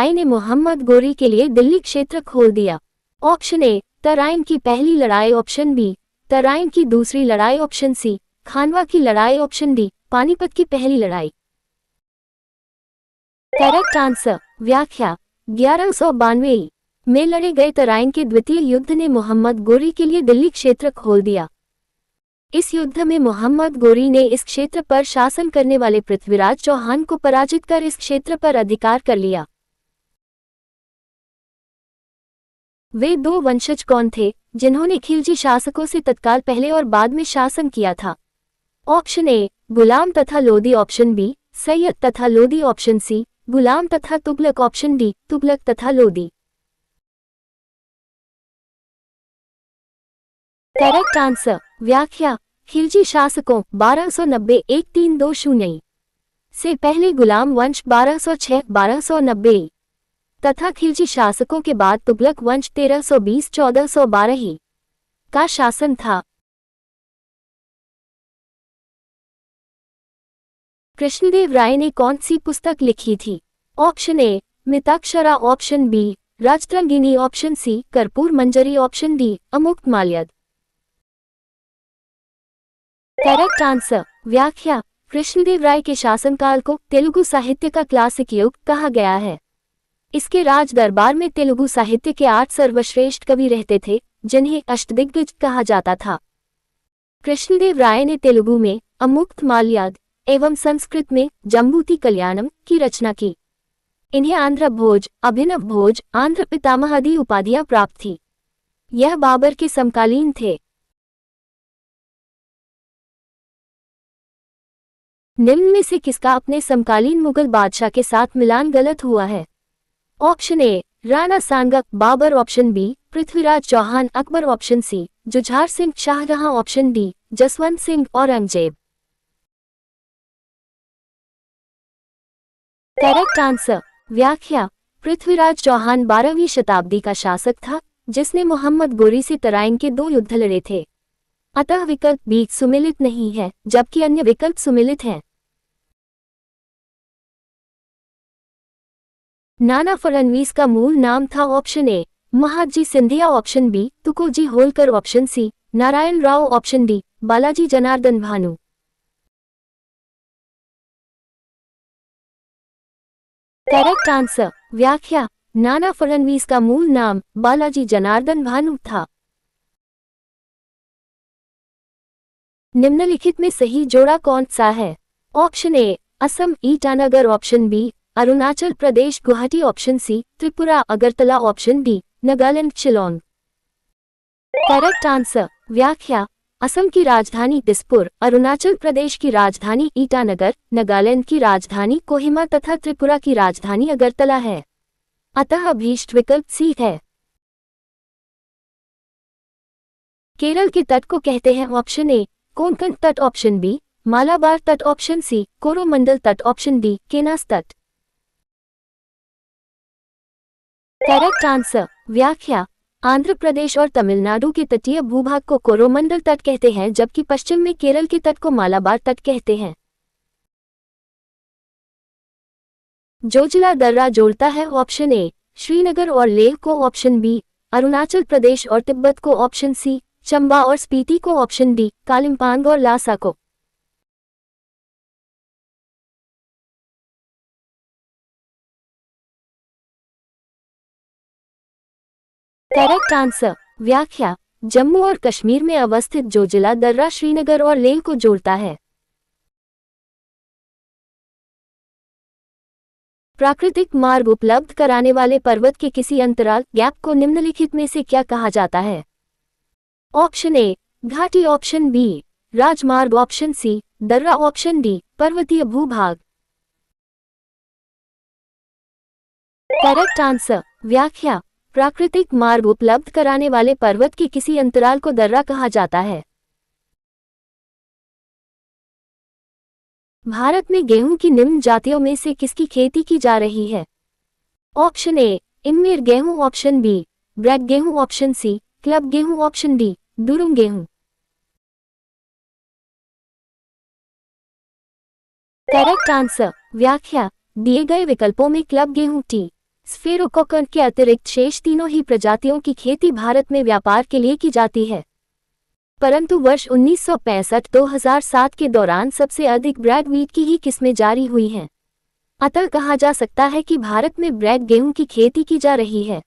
आई ने मोहम्मद गोरी के लिए दिल्ली क्षेत्र खोल दिया। ऑप्शन ए तराइन की पहली लड़ाई, ऑप्शन बी तराइन की दूसरी लड़ाई, ऑप्शन सी खानवा की लड़ाई, ऑप्शन डी पानीपत की पहली लड़ाई। Correct answer. व्याख्या 1192 में लड़े गए तराइन के द्वितीय युद्ध ने मोहम्मद गोरी के लिए दिल्ली क्षेत्र खोल दिया। इस युद्ध में मोहम्मद गोरी ने इस क्षेत्र पर शासन करने वाले पृथ्वीराज चौहान को पराजित कर इस क्षेत्र पर अधिकार कर लिया। वे दो वंशज कौन थे जिन्होंने खिलजी शासकों से तत्काल पहले और बाद में शासन किया था? ऑप्शन ए गुलाम तथा लोदी, ऑप्शन बी सैयद तथा लोदी, ऑप्शन सी गुलाम तथा तुगलक, ऑप्शन डी तुगलक तथा लोदी। Correct answer. व्याख्या खिलजी शासकों 1290-1320 से पहले गुलाम वंश 1206-1290 तथा खिलजी शासकों के बाद तुगलक वंश 1320-1412 का शासन था। कृष्णदेव राय ने कौन सी पुस्तक लिखी थी? Option A Mitakshara, option B Rajatarangini, option C Karpura Manjari, option D Amuktamalyada. Correct answer. व्याख्या कृष्णदेव राय के शासनकाल को तेलुगु साहित्य का क्लासिक युग कहा गया है। इसके राज दरबार में तेलुगु साहित्य के 8 सर्वश्रेष्ठ कवि रहते थे जिन्हें अष्टदिग्गज कहा जाता था। कृष्णदेव राय ने तेलुगु में अमुक्तमाल्यद एवं संस्कृत में जम्बूति कल्याणम की रचना की। इन्हें आंध्र भोज, अभिनव भोज, आंध्र पितामह आदि उपाधियां प्राप्त थी। यह बाबर के समकालीन थे। निम्न में से किसका अपने समकालीन मुगल बादशाह के साथ मिलान गलत हुआ है? Option A Rana Sanga Babur, option B Prithviraj Chauhan Akbar, option C Jujhar Singh Shahjahan, option D Jaswant Singh Aurangzeb. Correct answer. व्याख्या पृथ्वीराज चौहान 12वीं शताब्दी का शासक था जिसने मोहम्मद गोरी से तराइन के 2 युद्ध लड़े थे। अतः विकल्प बी सुमेलित नहीं है जबकि अन्य विकल्प सुमेलित हैं। नाना फडणवीस का मूल नाम था। Option A Mahadji Scindia, option B Tukoji Holkar, option C Narayan Rao, option D Balaji Janardan Bhanu. Correct answer. व्याख्या नाना फडणवीस का मूल नाम बालाजी जनार्दन भानु था। निम्नलिखित में सही जोड़ा कौन सा है? Option A Assam Itanagar, option B Arunachal Pradesh Guwahati, option C Tripura Agartala, option D Nagaland Shillong. Correct answer. व्याख्या असम की राजधानी दिसपुर, अरुणाचल प्रदेश की राजधानी ईटानगर, नागालैंड की राजधानी कोहिमा तथा त्रिपुरा की राजधानी अगरतला है। अतः अभीष्ट विकल्प सी है। केरल के तट को कहते हैं? ऑप्शन ए कोंकण तट, ऑप्शन बी मालाबार तट, ऑप्शन सी कोरोमंडल तट, ऑप्शन डी केनास तट। Correct answer. व्याख्या आंध्र प्रदेश और तमिलनाडु के तटीय भूभाग को कोरोमंडल तट कहते हैं जबकि पश्चिम में केरल के तट को मालाबार तट कहते हैं। जो जिला दर्रा जोड़ता है? ऑप्शन ए श्रीनगर और लेह को, ऑप्शन बी अरुणाचल प्रदेश और तिब्बत को, ऑप्शन सी चंबा और स्पीति को, ऑप्शन डी कालिम्पोंग और लासा को। Correct answer. व्याख्या जम्मू और कश्मीर में अवस्थित जो जिला दर्रा श्रीनगर और लेह को जोड़ता है। प्राकृतिक मार्ग उपलब्ध कराने वाले पर्वत के किसी अंतराल गैप को निम्नलिखित में से क्या कहा जाता है? ऑप्शन ए घाटी, ऑप्शन बी राजमार्ग, ऑप्शन सी दर्रा, ऑप्शन डी पर्वतीय भूभाग। Correct answer. व्याख्या प्राकृतिक मार्ग उपलब्ध कराने वाले पर्वत के किसी अंतराल को दर्रा कहा जाता है। भारत में गेहूं की निम्न जातियों में से किसकी खेती की जा रही है? ऑप्शन ए इममेर गेहूं, ऑप्शन बी ब्रैक गेहूं, ऑप्शन सी क्लब गेहूं, ऑप्शन डी दुरुम गेहूं। Correct answer. व्याख्या दिए गए विकल्पों में क्लब गेहूं टी स्फेरोकोकन के अतिरिक्त शेष तीनों ही प्रजातियों की खेती भारत में व्यापार के लिए की जाती है। परंतु वर्ष 1965-2007 के दौरान सबसे अधिक ब्रैड वीट की ही किस्में जारी हुई हैं। अतः कहा जा सकता है कि भारत में ब्रैड गेहूं की खेती की जा रही है।